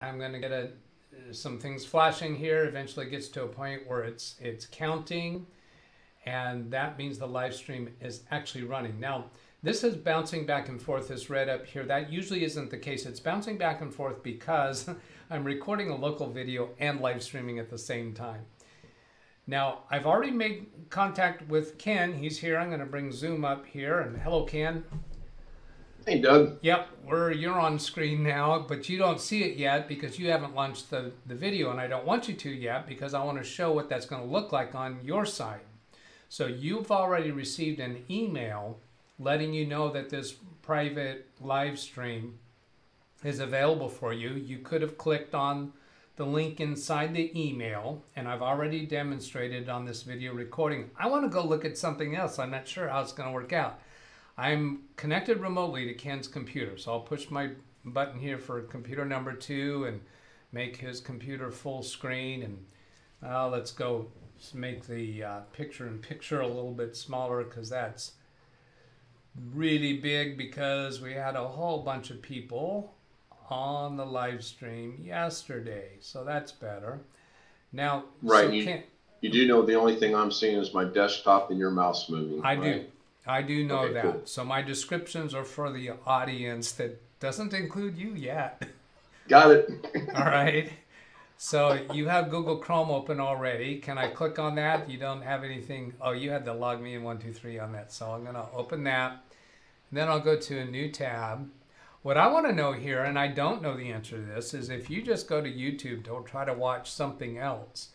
I'm going to get some things flashing here. Eventually it gets to a point where it's counting, and that means the live stream is actually running. Now, this is bouncing back and forth, this red up here. That usually isn't the case. It's bouncing back and forth because I'm recording a local video and live streaming at the same time. Now, I've already made contact with Ken. He's here. I'm going to bring Zoom up here. And hello, Ken. Hey, Doug. Yep, you're on screen now, but you don't see it yet because you haven't launched the video, and I don't want you to yet because I want to show what that's going to look like on your side. So you've already received an email letting you know that this private live stream is available for you. You could have clicked on the link inside the email, and I've already demonstrated on this video recording. I want to go look at something else. I'm not sure how it's going to work out. I'm connected remotely to Ken's computer, so I'll push my button here for computer number 2 and make his computer full screen. And let's go make the picture-in-picture a little bit smaller because that's really big, because we had a whole bunch of people on the live stream yesterday, so that's better. Now, right, so you do know the only thing I'm seeing is my desktop and your mouse moving. I do know okay, that. cool. So my descriptions are for the audience that doesn't include you yet. Got it. All right. So you have Google Chrome open already. Can I click on that? You don't have anything. Oh, you had to log me in 123 on that. So I'm going to open that. And then I'll go to a new tab. What I want to know here, and I don't know the answer to this, is if you just go to YouTube to try to watch something else,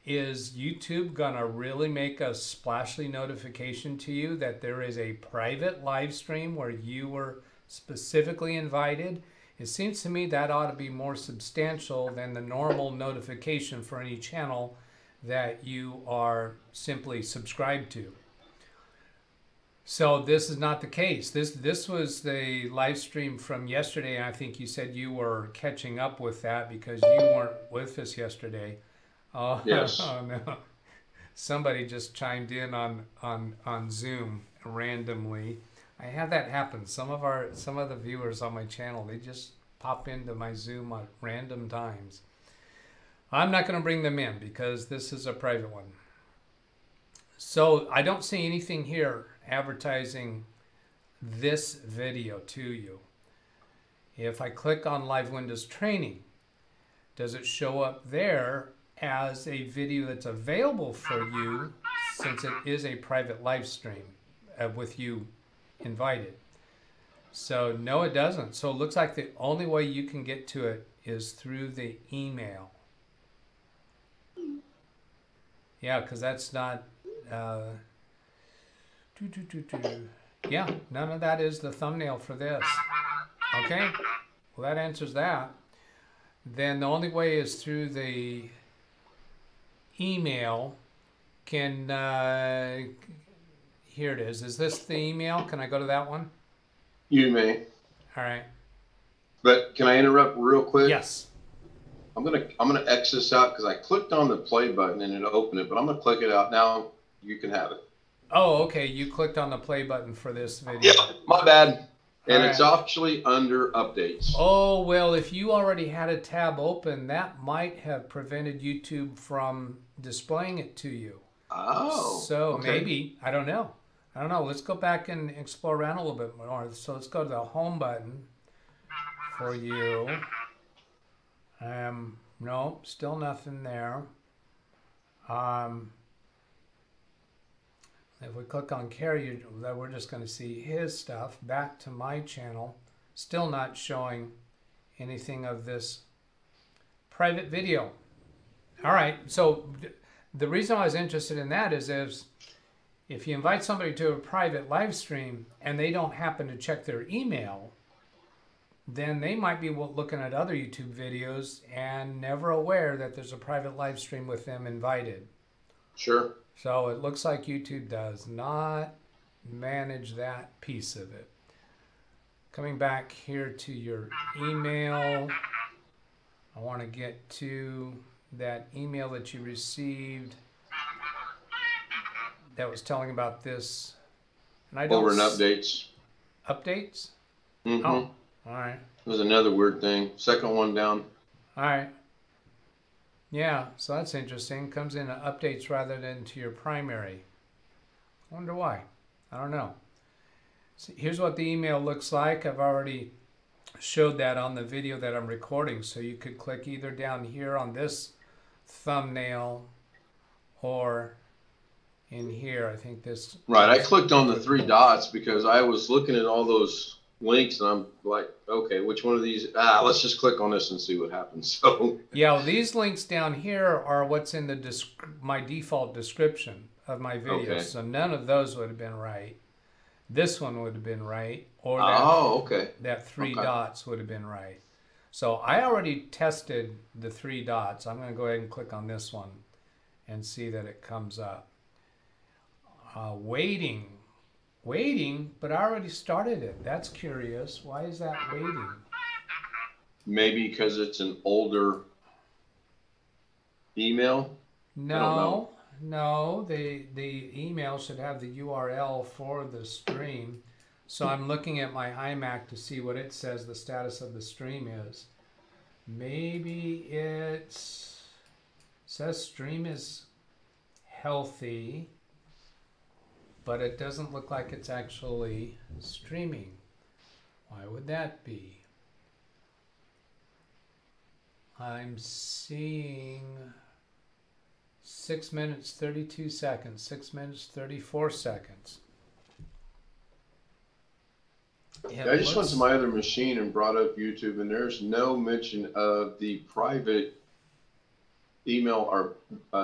is YouTube gonna really make a splashly notification to you that there is a private live stream where you were specifically invited? It seems to me that ought to be more substantial than the normal notification for any channel that you are simply subscribed to. So this is not the case. This was the live stream from yesterday, and I think you said you were catching up with that because you weren't with us yesterday. Oh, yes. Oh no! Somebody just chimed in on Zoom randomly. I have that happen. Some of the viewers on my channel, they just pop into my Zoom at random times. I'm not going to bring them in because this is a private one. So I don't see anything here advertising this video to you. If I click on Live Windows Training, does it show up there as a video that's available for you, since it is a private live stream with you invited? So no, it doesn't. So it looks like the only way you can get to it is through the email. Yeah, because that's not yeah, none of that is the thumbnail for this. Okay, well that answers that. Then the only way is through the email. Can here it is. Is this the email? Can I go to that one? You may. All right. But can I interrupt real quick? Yes. I'm gonna X this out because I clicked on the play button and it opened it, but I'm gonna click it out now. You can have it. Oh, okay. You clicked on the play button for this video. Yeah, my bad. And All it's right. actually under updates. Oh, well, if you already had a tab open, that might have prevented YouTube from displaying it to you. Oh. So okay. maybe, I don't know. Let's go back and explore around a little bit more. So let's go to the home button for you. No, still nothing there. If we click on Carrie, we're just going to see his stuff. Back to my channel, still not showing anything of this private video. All right, so the reason I was interested in that is if you invite somebody to a private live stream and they don't happen to check their email, then they might be looking at other YouTube videos and never aware that there's a private live stream with them invited. Sure. So it looks like YouTube does not manage that piece of it. Coming back here to your email, I want to get to that email that you received that was telling about this. And I don't Over in updates. Updates? Mm-hmm. Oh, all right. There's another weird thing. Second one down. All right. Yeah, so that's interesting. Comes in updates rather than to your primary. I wonder why. I don't know. So here's what the email looks like. I've already showed that on the video that I'm recording. So you could click either down here on this thumbnail or in here. I think this. Right. I clicked on the 3 dots because I was looking at all those links and I'm like, okay, which one of these? Let's just click on this and see what happens. So yeah, well, these links down here are what's in the my default description of my videos. Okay. So none of those would have been right. This one would have been right, or that 3 dots would have been right. So I already tested the 3 dots. I'm going to go ahead and click on this one and see that it comes up. Waiting, but I already started it. That's curious. Why is that waiting? Maybe because it's an older email. No, the email should have the URL for the stream. So I'm looking at my iMac to see what it says the status of the stream is. Maybe it says stream is healthy, but it doesn't look like it's actually streaming. Why would that be? I'm seeing 6 minutes 32 seconds, 6 minutes 34 seconds. I just went to my other machine and brought up YouTube, and there's no mention of the private email or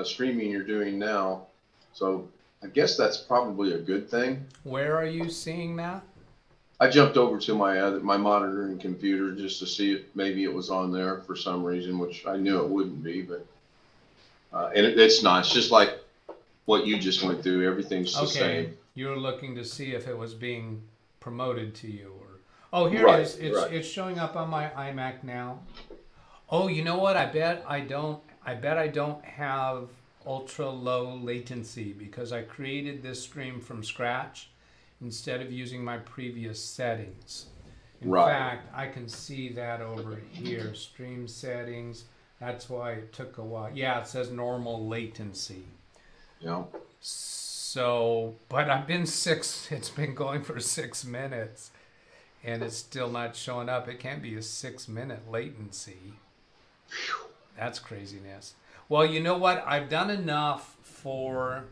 streaming you're doing now. So I guess that's probably a good thing. Where are you seeing that? I jumped over to my monitoring computer just to see if maybe it was on there for some reason, which I knew it wouldn't be, but and it's not. It's just like what you just went through. Everything's the same. You're looking to see if it was being promoted to you, or here it is. It's showing up on my iMac now. Oh, you know what? I bet I don't have ultra low latency because I created this stream from scratch instead of using my previous settings. In fact, I can see that over here, stream settings. That's why it took a while. Yeah, it says normal latency. Yeah. So, but it's been going for 6 minutes and it's still not showing up. It can't be a 6-minute latency. That's craziness. Well, you know what? I've done enough for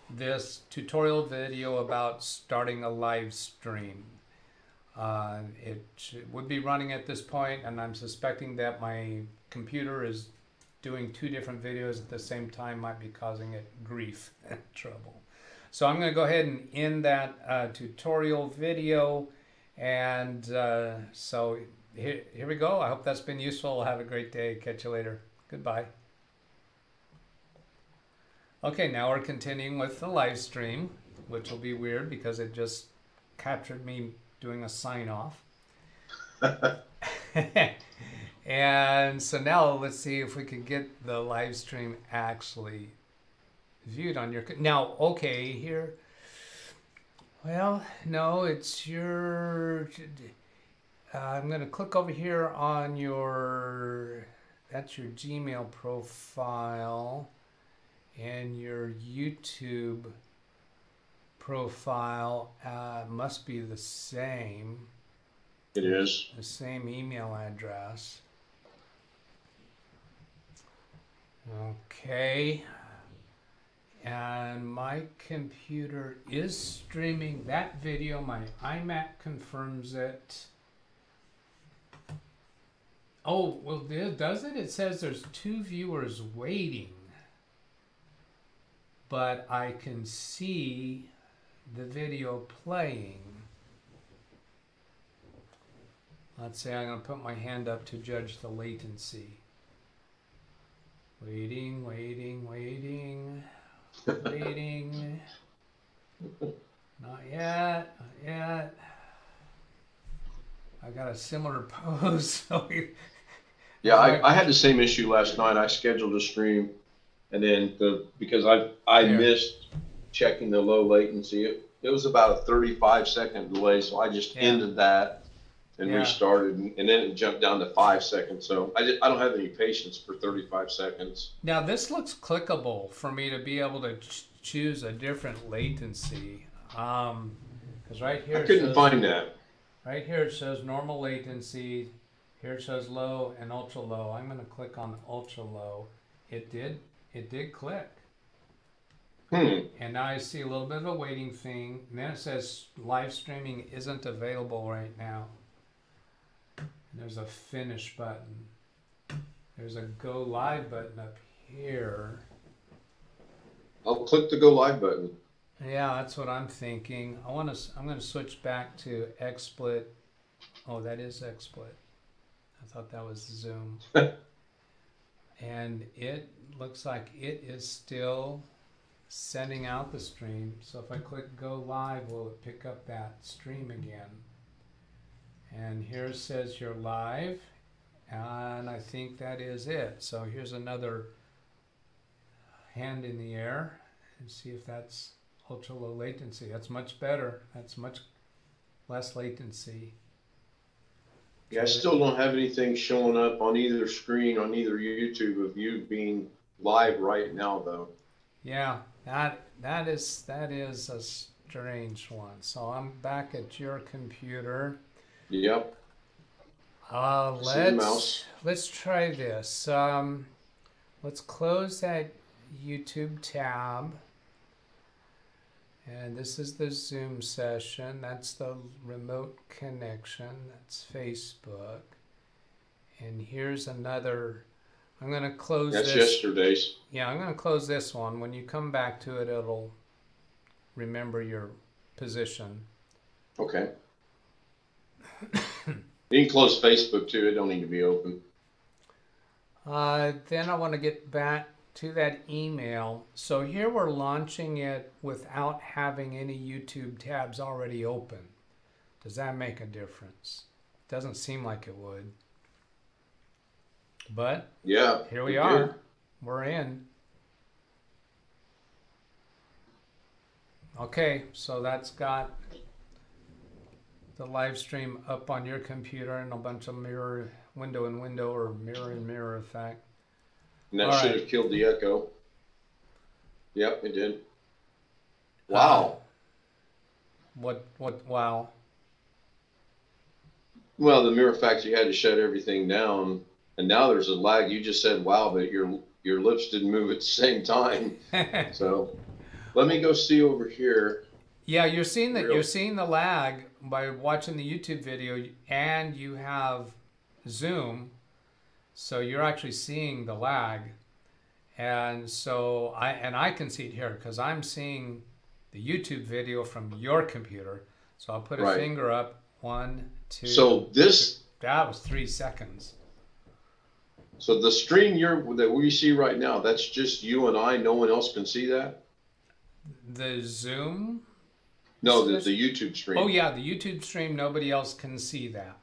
this tutorial video about starting a live stream. It would be running at this point, and I'm suspecting that my computer is doing 2 different videos at the same time, might be causing it grief and trouble. So I'm going to go ahead and end that tutorial video, and so here we go. I hope that's been useful. Have a great day. Catch you later. Goodbye. Okay, now we're continuing with the live stream, which will be weird because it just captured me doing a sign off. And so now let's see if we can get the live stream actually viewed on your... Now, okay, here... Well, no, it's your... I'm going to click over here on your... That's your Gmail profile. And your YouTube profile must be the same. It is. The same email address. Okay. And my computer is streaming that video. My iMac confirms it. Oh, well, does it? It says there's 2 viewers waiting. But I can see the video playing. Let's say I'm going to put my hand up to judge the latency. Waiting. Not yet. I got a similar pose. So yeah, I had the same issue last night. I scheduled a stream, and then because I missed checking the low latency, it was about a 35-second delay, so I just ended that and restarted, and then it jumped down to 5 seconds. So I don't have any patience for 35 seconds. Now this looks clickable for me to be able to choose a different latency. Because right here I couldn't find that. Right here it shows normal latency. Here it shows low and ultra low. I'm going to click on ultra low. It did click. And now I see a little bit of a waiting thing. And then it says live streaming isn't available right now. And there's a finish button. There's a go live button up here. I'll click the go live button. Yeah, that's what I'm thinking. I'm going to switch back to XSplit. Oh, that is XSplit. I thought that was Zoom. And it looks like it is still sending out the stream. So if I click go live, will it pick up that stream again? And here it says you're live, and I think that is it. So here's another hand in the air and see if that's ultra low latency. That's much better. That's much less latency. Yeah, I still don't have anything showing up on either screen on either YouTube of you being live right now, though. Yeah, that is a strange one. So I'm back at your computer. Yep. Let's try this. Let's close that YouTube tab. And this is the Zoom session. That's the remote connection. That's Facebook. And here's another. I'm going to close this. That's yesterday's. Yeah, I'm going to close this one. When you come back to it, it'll remember your position. Okay. You can close Facebook too. It don't need to be open. Then I want to get back to that email. So here we're launching it without having any YouTube tabs already open. Does that make a difference? Doesn't seem like it would. But yeah, here we are. We're in. Okay, so that's got the live stream up on your computer and a bunch of mirror window in window or mirror in mirror effect. And that should have killed the echo. Yep, it did. Wow. What, wow? Well, the mere fact you had to shut everything down, and now there's a lag. You just said wow, but your lips didn't move at the same time. So let me go see over here. Yeah, you're seeing the lag by watching the YouTube video, and you have Zoom. So you're actually seeing the lag, and so I can see it here because I'm seeing the YouTube video from your computer. So I'll put a finger up. 1, 2. So that was 3 seconds. So the stream that we see right now, that's just you and I. No one else can see that. The Zoom? No, the YouTube stream. Oh yeah, the YouTube stream. Nobody else can see that.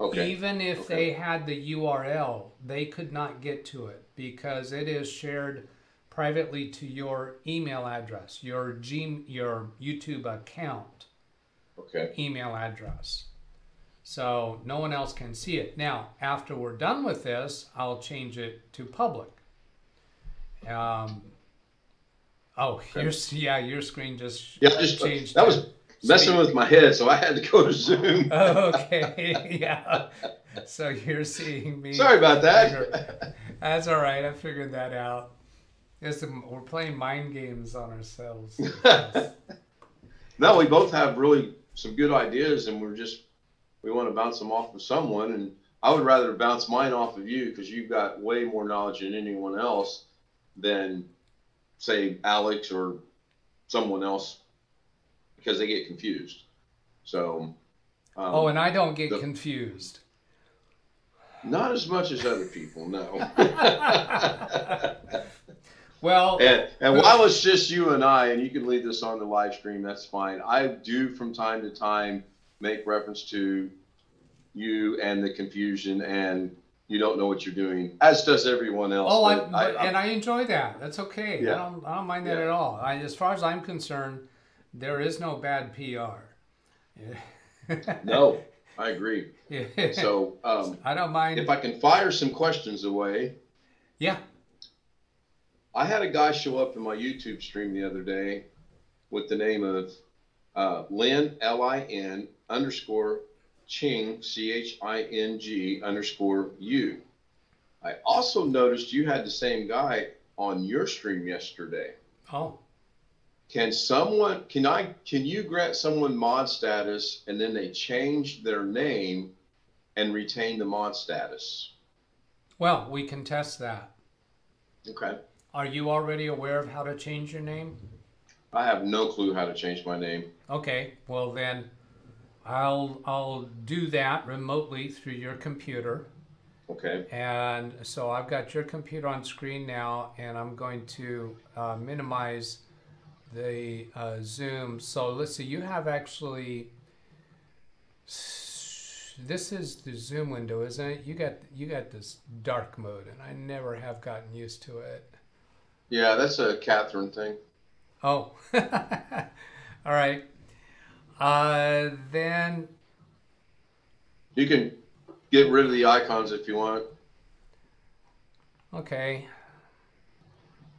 Okay. Even if they had the URL, they could not get to it because it is shared privately to your email address, your YouTube account email address. So no one else can see it. Now, after we're done with this, I'll change it to public. Your screen just changed. That was messing with my head, so I had to go to Zoom. Okay, yeah. So you're seeing me. Sorry about that. That's all right. I figured that out. We're playing mind games on ourselves. No, we both have really some good ideas, and we want to bounce them off of someone. And I would rather bounce mine off of you because you've got way more knowledge than anyone else than, say, Alex or someone else, because they get confused. So. And I don't get confused. Not as much as other people, no. Well, and while it's just you and I, and you can leave this on the live stream, that's fine. I do from time to time make reference to you and the confusion, and you don't know what you're doing, as does everyone else. Oh, and I enjoy that. That's okay. Yeah. I don't mind that at all. As far as I'm concerned, there is no bad PR. No. I agree. Yeah. So I don't mind. If I can fire some questions away. Yeah. I had a guy show up in my YouTube stream the other day with the name of Lin, L-I-N _ Ching, C-H-I-N-G _ U. I also noticed you had the same guy on your stream yesterday. Oh. Can you grant someone mod status and then they change their name and retain the mod status? Well, we can test that. Okay. Are you already aware of how to change your name? I have no clue how to change my name. Okay, well then I'll do that remotely through your computer. Okay. And so I've got your computer on screen now, and I'm going to minimize the zoom. So let's see, you have actually, this is the zoom window, isn't it? You got this dark mode, and I never have gotten used to it. Yeah, that's a Catherine thing. Oh, all right. Then you can get rid of the icons if you want. Okay.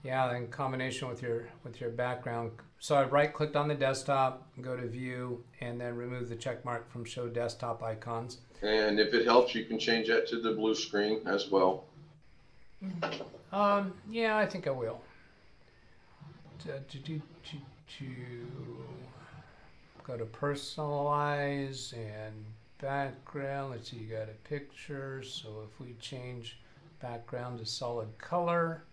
Yeah, in combination with your background. So I right-clicked on the desktop, go to View, and then remove the check mark from Show Desktop Icons. And if it helps, you can change that to the blue screen as well. Yeah, I think I will. Go to Personalize and Background. Let's see, you got a picture. So if we change background to solid color,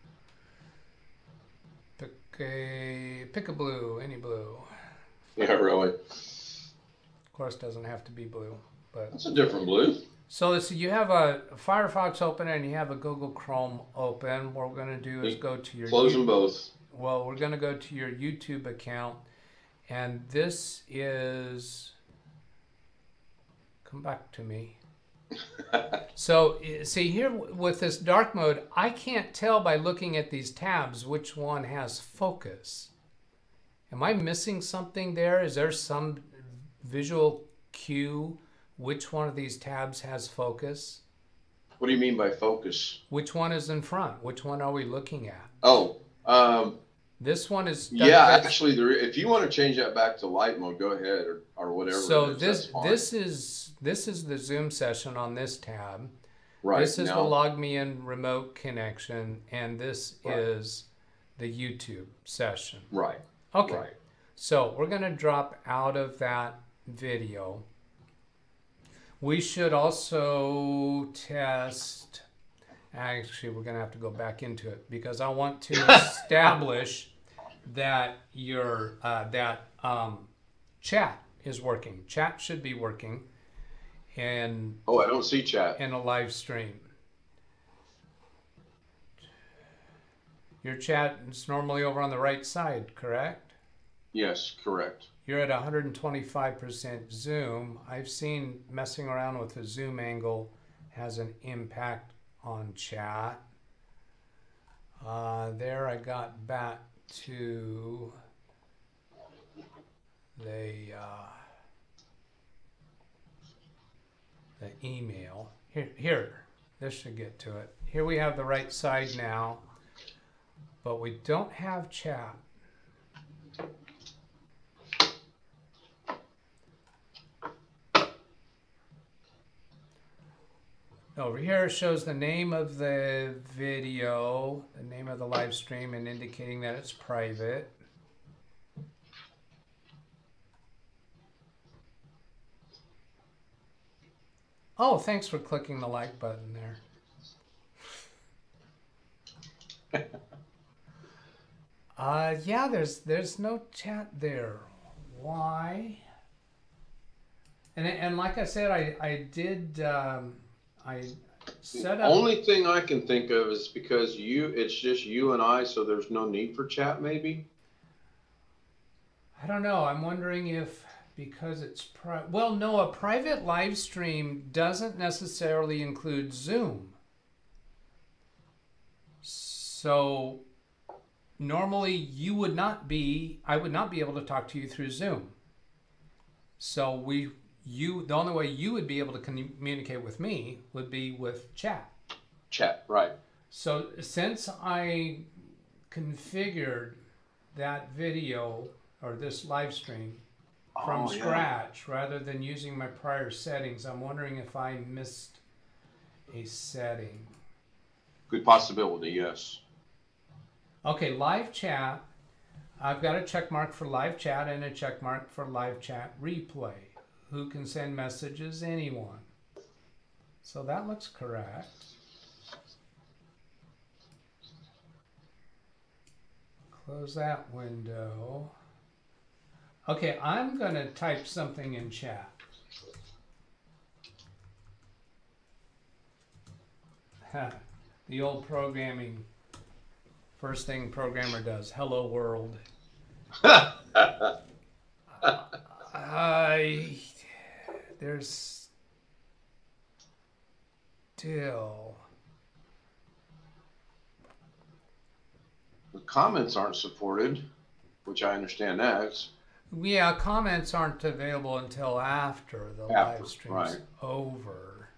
pick a blue, any blue. Yeah, really. Of course, doesn't have to be blue, but it's a different blue. So let's see, you have a Firefox open and you have a Google Chrome open. What we're going to do is go to your close them both. Well, we're going to go to your YouTube account, and this is, come back to me. So see here with this dark mode, I can't tell by looking at these tabs which one has focus. Am I missing something there? Is there some visual cue which one of these tabs has focus? What do you mean by focus? Which one is in front? Which one are we looking at? Oh, this one is. Yeah, actually, if you want to change that back to light mode, go ahead or whatever. So this is the Zoom session on this tab. Right. This is the log me in remote connection, and this is the YouTube session. Right. Okay. Right. So we're going to drop out of that video. We should also test. Actually, we're going to have to go back into it because I want to establish that your chat is working. Chat should be working. And oh, I don't see chat in a live stream. Your chat is normally over on the right side, correct? Yes, correct. You're at 125% zoom. I've seen messing around with the zoom angle has an impact on chat. There I got back to the email. Here, this should get to it. Here we have the right side now, but we don't have chat. Over here it shows the name of the video, the name of the live stream, and indicating that it's private. Oh, thanks for clicking the like button there. Yeah, there's no chat there. Why? And like I said, I did. I set up. The only thing I can think of is because it's just you and I, so there's no need for chat, maybe? I don't know. I'm wondering if because it's well, no, a private live stream doesn't necessarily include Zoom. So normally I would not be able to talk to you through Zoom. So the only way you would be able to communicate with me would be with chat. Chat, right. So since I configured that video or this live stream from scratch rather than using my prior settings, I'm wondering if I missed a setting. Good possibility, yes. Okay, live chat. I've got a check mark for live chat and a check mark for live chat replay. Who can send messages? Anyone. So that looks correct. Close that window. Okay, I'm going to type something in chat. The old programming, first thing programmer does, hello world. There's still... The comments aren't supported, which I understand that. Yeah, comments aren't available until after the live stream's over.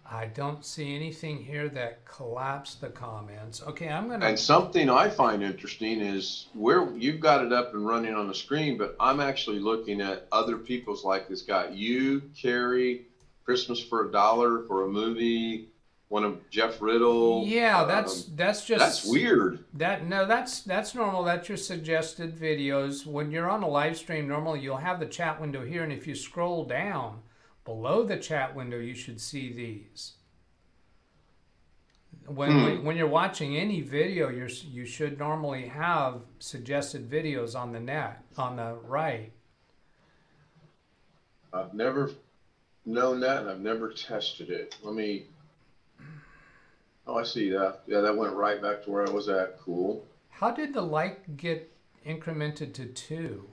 I don't see anything here that collapsed the comments. Okay, I'm gonna... And something I find interesting is where you've got it up and running on the screen, but I'm actually looking at other people's, like it's got you, Carrie, Christmas for $1 for a movie, one of Jeff Riddle. Yeah, that's just... That's weird. That's normal. That's your suggested videos. When you're on a live stream, normally you'll have the chat window here, and if you scroll down below the chat window, you should see these. When you're watching any video, you should normally have suggested videos on the net, on the right. I've never known that, and I've never tested it. Let me... Oh, I see that. Yeah, that went right back to where I was at. Cool. How did the like get incremented to 2?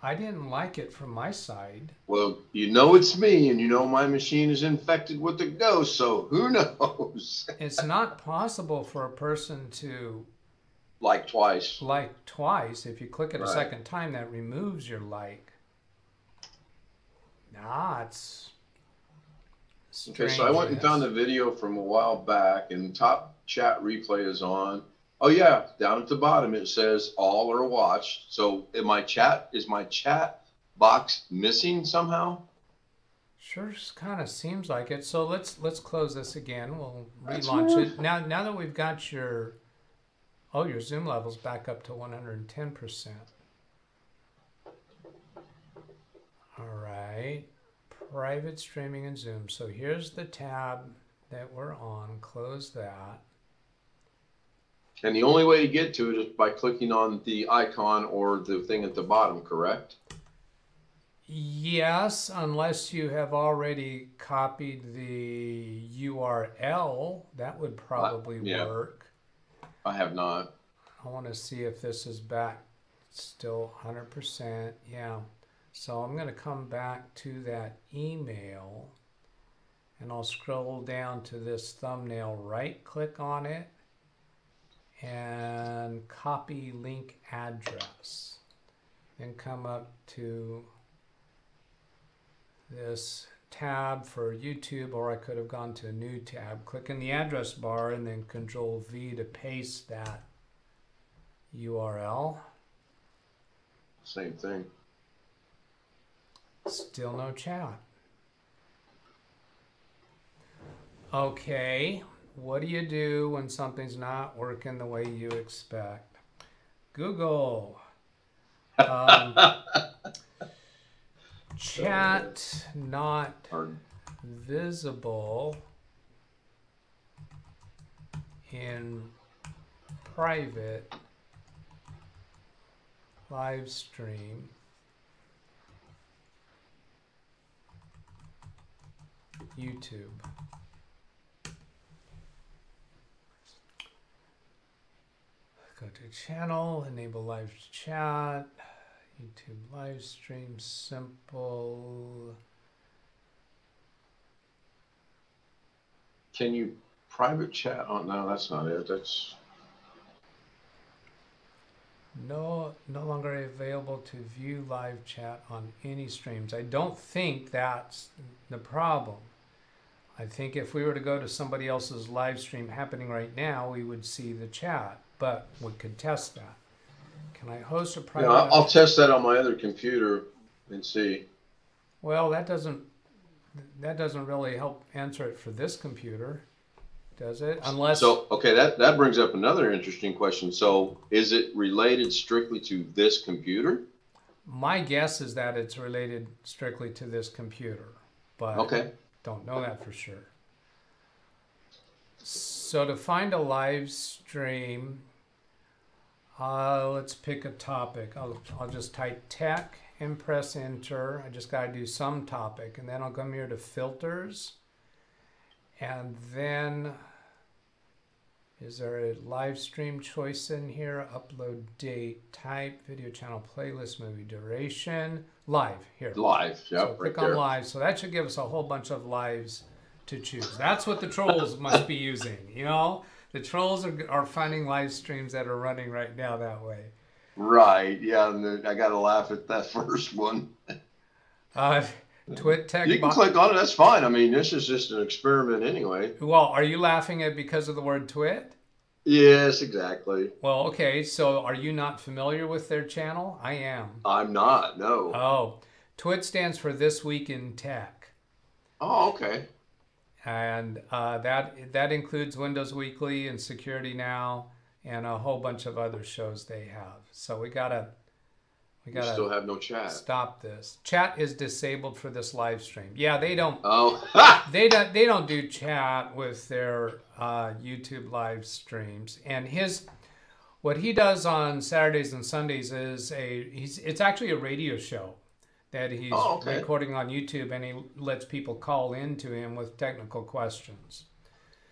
I didn't like it from my side. Well, you know it's me, and you know my machine is infected with the ghost, so who knows? It's not possible for a person to like twice. Like twice. If you click it a second time, that removes your like. Nah, it's strange. Okay, so I went and found the video from a while back, and top chat replay is on. Oh yeah, down at the bottom it says all are watched. So is my chat box missing somehow? Sure, kind of seems like it. So let's close this again. We'll relaunch it. Now that we've got your Zoom levels back up to 110%. All right, private streaming and Zoom. So here's the tab that we're on. Close that. And the only way to get to it is by clicking on the icon or the thing at the bottom, correct? Yes, unless you have already copied the URL. That would probably work. I have not. I want to see if this is back still 100%. Yeah. So I'm going to come back to that email, and I'll scroll down to this thumbnail, right-click on it, and copy link address. Then come up to this tab for YouTube, or I could have gone to a new tab. Click in the address bar and then Control V to paste that URL. Same thing. Still no chat. Okay, what do you do when something's not working the way you expect? Google. Chat not visible in private live stream YouTube. Go to channel, enable live chat, YouTube live stream, simple. Can you private chat on? No, that's not it. That's No longer available to view live chat on any streams. I don't think that's the problem. I think if we were to go to somebody else's live stream happening right now, we would see the chat, but we could test that. Can I host a private? Yeah, I'll test that on my other computer and see. Well, that doesn't really help answer it for this computer, does it? Unless. So, okay, that brings up another interesting question. So, is it related strictly to this computer? My guess is that it's related strictly to this computer, but okay. Don't know that for sure. So to find a live stream, let's pick a topic. I'll just type tech and press enter. I just got to do some topic, and then I'll come here to filters, and then is there a live stream choice in here? Upload date, type, video channel, playlist, movie duration, live here. Live, yeah, so click on live. So that should give us a whole bunch of lives to choose. That's what the trolls must be using, you know? The trolls are finding live streams that are running right now that way. Right, yeah, and I got to laugh at that first one. Twit Tech. You can click on it, that's fine. I mean, this is just an experiment anyway. Well, are you laughing at because of the word twit? Yes, exactly. Well, okay, so are you not familiar with their channel? I am. I'm not, no. Oh, twit stands for This Week in Tech. Oh, okay. And that includes Windows Weekly and Security Now and a whole bunch of other shows they have. So we gotta still have no chat. Stop this. Chat is disabled for this live stream. Yeah, they don't. Oh. they don't do chat with their YouTube live streams. And what he does on Saturdays and Sundays is it's actually a radio show that he's recording on YouTube, and he lets people call into him with technical questions.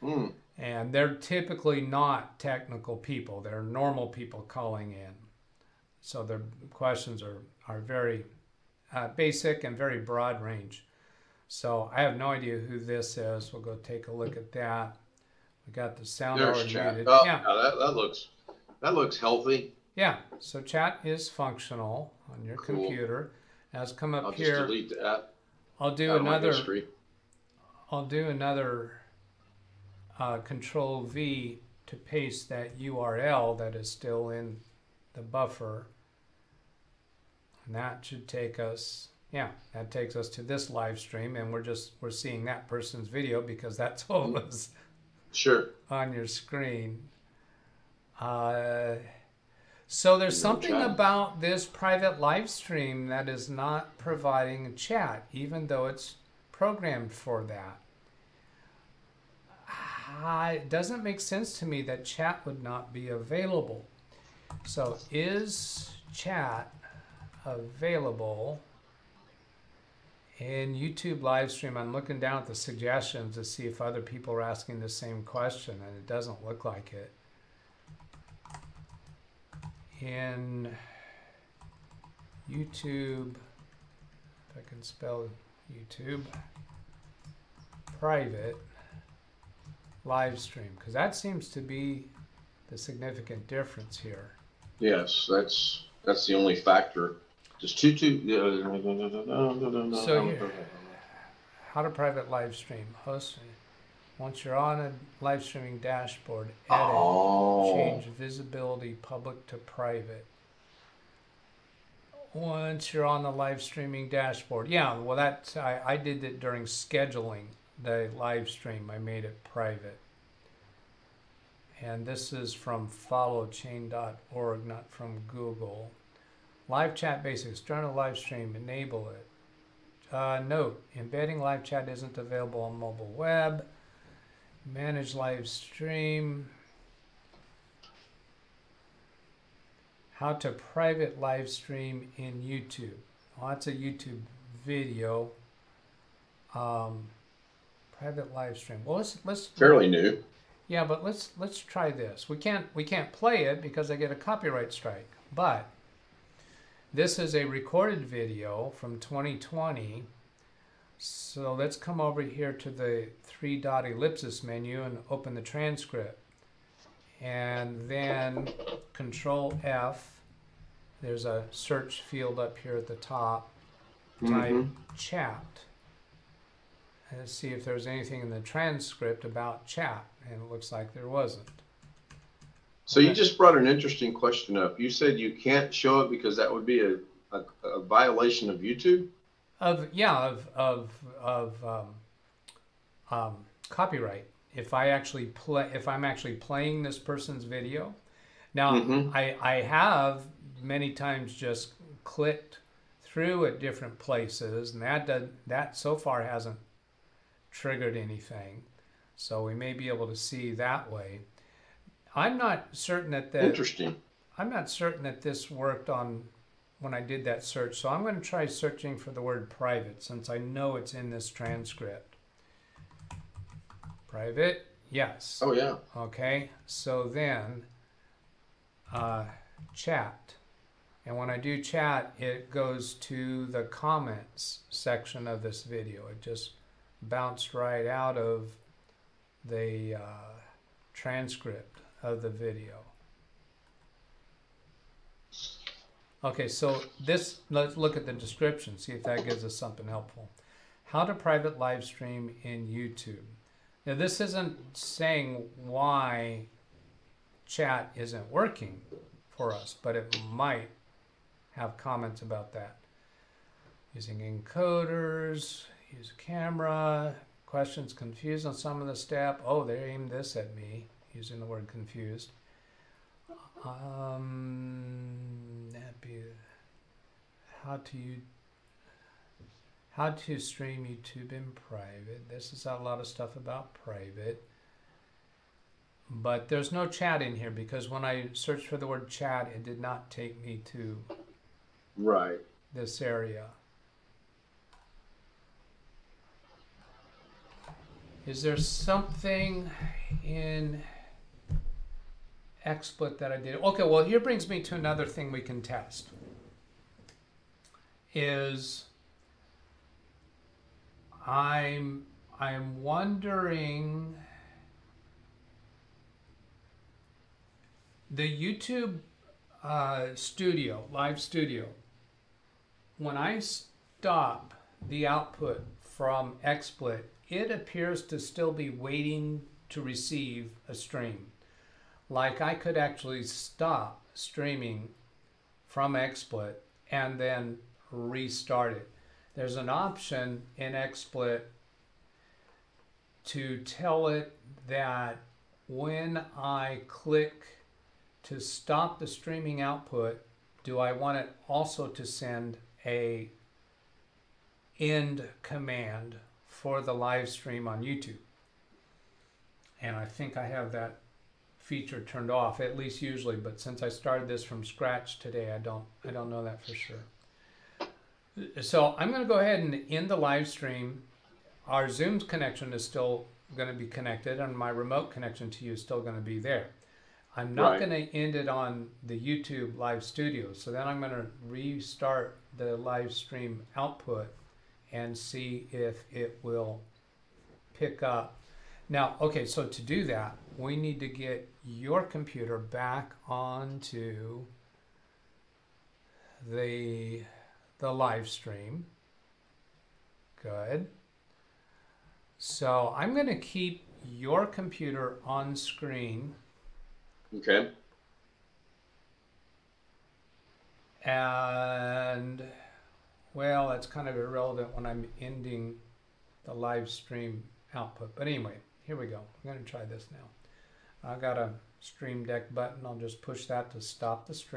Mm. And they're typically not technical people. They're normal people calling in. So their questions are very basic and very broad range. So I have no idea who this is. We'll go take a look at that. We got the sound already muted. Oh, yeah, that looks healthy. Yeah, so chat is functional on your computer. Now let's come up here. I'll just delete that. I'll do another Control V to paste that URL that is still in the buffer, and that should take us, that takes us to this live stream, and we're seeing that person's video because that's what was on your screen. So there's something about this private live stream that is not providing chat, even though it's programmed for that. It doesn't make sense to me that chat would not be available. So is chat available in YouTube live stream? I'm looking down at the suggestions to see if other people are asking the same question, and it doesn't look like it. In YouTube, if I can spell YouTube, private live stream, because that seems to be the significant difference here. Yes, that's the only factor. Just So here, how to private live stream. Host. Once you're on a live streaming dashboard, edit, change visibility public to private. Once you're on the live streaming dashboard, well, I did it during scheduling the live stream. I made it private. And this is from followchain.org, not from Google. Live chat basics. During a live stream, enable it. Note, embedding live chat isn't available on mobile web. Manage live stream. How to private live stream in YouTube. Well, that's a YouTube video. Private live stream. Well, let's fairly new. Yeah, but let's try this. We can't play it because I get a copyright strike. But this is a recorded video from 2020. So let's come over here to the 3-dot ellipsis menu and open the transcript. And then Control F there's a search field up here at the top. Type chat. And let's see if there's anything in the transcript about chat. And it looks like there wasn't. So you just brought an interesting question up. You said you can't show it because that would be a violation of YouTube? Copyright. If I'm actually playing this person's video. Now, I have many times just clicked through at different places, and that so far hasn't triggered anything. So we may be able to see that way. I'm not certain that Interesting. I'm not certain that this worked on when I did that search. So I'm going to try searching for the word private, since I know it's in this transcript. Private, yes. Oh yeah. Okay, so then chat. And when I do chat, it goes to the comments section of this video. It just bounced right out of the transcript of the video. Okay, so let's look at the description, see if that gives us something helpful. How to private live stream in YouTube. Now, this isn't saying why chat isn't working for us, but it might have comments about that. Using encoders, use a camera, questions confused on some of the step. Oh, they aimed this at me, using the word confused. How to stream YouTube in private. This is a lot of stuff about private. But there's no chat in here because when I searched for the word chat, it did not take me to this area. Is there something in XSplit that I did? Okay, well, here brings me to another thing we can test. I'm wondering, the YouTube studio, live studio, when I stop the output from XSplit, it appears to still be waiting to receive a stream. Like I could actually stop streaming from XSplit and then restart it. There's an option in XSplit to tell it that when I click to stop the streaming output, do I want it also to send a end command for the live stream on YouTube? And I think I have that feature turned off, at least usually, but since I started this from scratch today, I don't know that for sure. So I'm going to go ahead and end the live stream. Our Zoom's connection is still going to be connected, and my remote connection to you is still going to be there. I'm not going to end it on the YouTube live studio. So then I'm going to restart the live stream output and see if it will pick up. Now, okay, so to do that, we need to get your computer back onto the live stream. Good. So I'm going to keep your computer on screen. Okay. And, well, that's kind of irrelevant when I'm ending the live stream output. But anyway, here we go. I'm going to try this now. I got a Stream Deck button. I'll just push that to stop the stream.